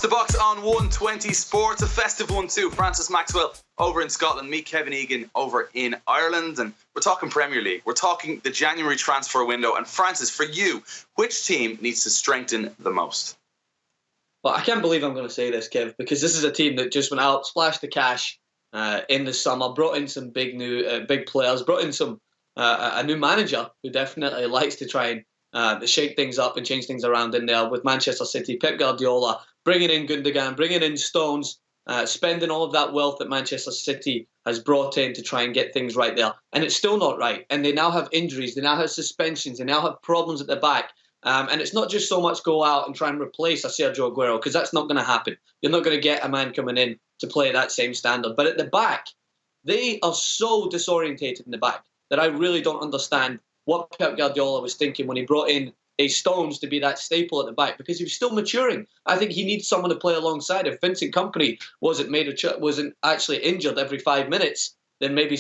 to Box on 120 Sports, a festive one too. Francis Maxwell over in Scotland, me, Kevin Egan, over in Ireland. And we're talking Premier League. We're talking the January transfer window. And Francis, for you, which team needs to strengthen the most? Well, I can't believe I'm going to say this, Kev, because this is a team that just went out, splashed the cash in the summer, brought in some big players, brought in some a new manager who definitely likes to try and shake things up and change things around in there with Manchester City. Pep Guardiola bringing in Gundogan, bringing in Stones, spending all of that wealth that Manchester City has brought in to try and get things right there. And it's still not right. And they now have injuries. They now have suspensions. They now have problems at the back. And it's not just so much go out and try and replace a Sergio Aguero, because that's not going to happen. You're not going to get a man coming in to play at that same standard. But at the back, they are so disorientated in the back that I really don't understand what Pep Guardiola was thinking when he brought in Stones to be that staple at the back, because he was still maturing. I think he needs someone to play alongside. If Vincent Kompany wasn't actually injured every 5 minutes, then maybe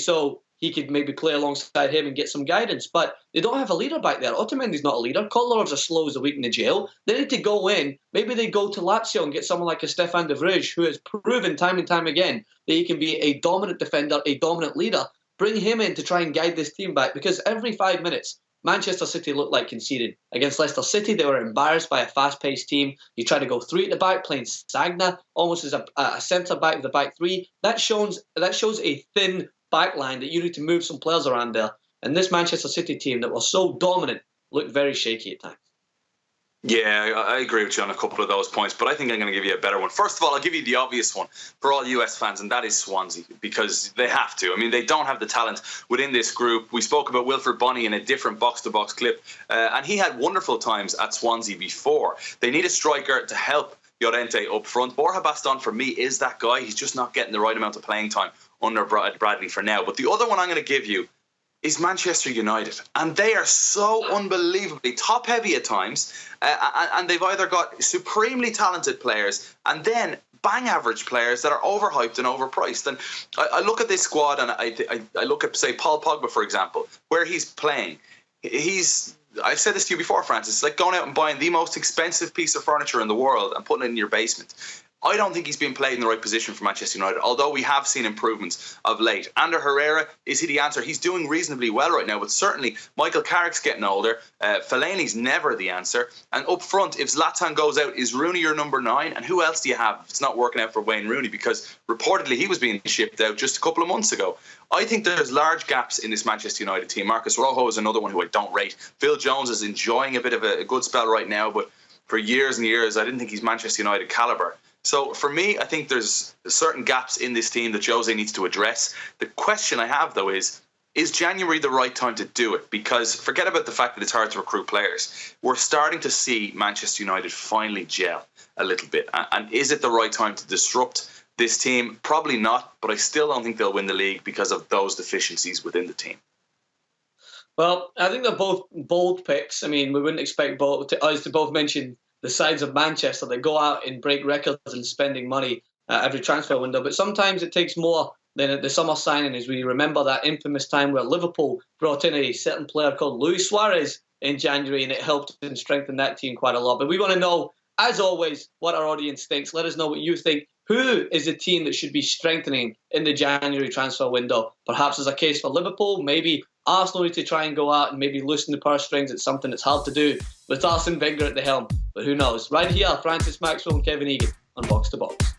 he could maybe play alongside him and get some guidance. But they don't have a leader back there. Otamendi's not a leader. Kolar's as slow as a week in the jail. They need to go in. Maybe they go to Lazio and get someone like a Stefan de Vrij, who has proven time and time again that he can be a dominant defender, a dominant leader. Bring him in to try and guide this team back, because every 5 minutes, Manchester City looked like conceding. Against Leicester City, they were embarrassed by a fast-paced team. You try to go three at the back, playing Sagna almost as a centre-back of the back three. That shows a thin back line that you need to move some players around there. And this Manchester City team that was so dominant looked very shaky at times. Yeah, I agree with you on a couple of those points, but I think I'm going to give you a better one. First of all, I'll give you the obvious one for all US fans, and that is Swansea, because they have to. I mean, they don't have the talent within this group. We spoke about Wilfred Bonney in a different box-to-box clip, and he had wonderful times at Swansea before. They need a striker to help Llorente up front. Borja Bastón, for me, is that guy. He's just not getting the right amount of playing time under Bradley for now. But the other one I'm going to give you is Manchester United. And they are so unbelievably top-heavy at times. And they've either got supremely talented players and then bang-average players that are overhyped and overpriced. And I look at this squad and I look at, say, Paul Pogba, for example, where he's playing. I've said this to you before, Francis. It's like going out and buying the most expensive piece of furniture in the world and putting it in your basement. I don't think he's been played in the right position for Manchester United, although we have seen improvements of late. Ander Herrera, is he the answer? He's doing reasonably well right now, but certainly Michael Carrick's getting older. Fellaini's never the answer. And up front, if Zlatan goes out, is Rooney your number 9? And who else do you have if it's not working out for Wayne Rooney? Because reportedly he was being shipped out just a couple of months ago. I think there's large gaps in this Manchester United team. Marcus Rojo is another one who I don't rate. Phil Jones is enjoying a bit of a good spell right now, but for years and years, I didn't think he's Manchester United calibre. So for me, I think there's certain gaps in this team that Jose needs to address. The question I have, though, is January the right time to do it? Because forget about the fact that it's hard to recruit players. We're starting to see Manchester United finally gel a little bit. And is it the right time to disrupt this team? Probably not, but I still don't think they'll win the league because of those deficiencies within the team. Well, I think they're both bold picks. I mean, we wouldn't expect us to both mention the sides of Manchester that go out and break records and spending money every transfer window. But sometimes it takes more than the summer signing, as we remember that infamous time where Liverpool brought in a certain player called Luis Suarez in January, and it helped and strengthened that team quite a lot. But we want to know, as always, what our audience thinks. Let us know what you think. Who is a team that should be strengthening in the January transfer window? Perhaps as a case for Liverpool, maybe Arsenal need to try and go out and maybe loosen the purse strings. It's something that's hard to do with Arsene Wenger at the helm. But who knows? Right here, Francis Maxwell and Kevin Egan on Box to Box.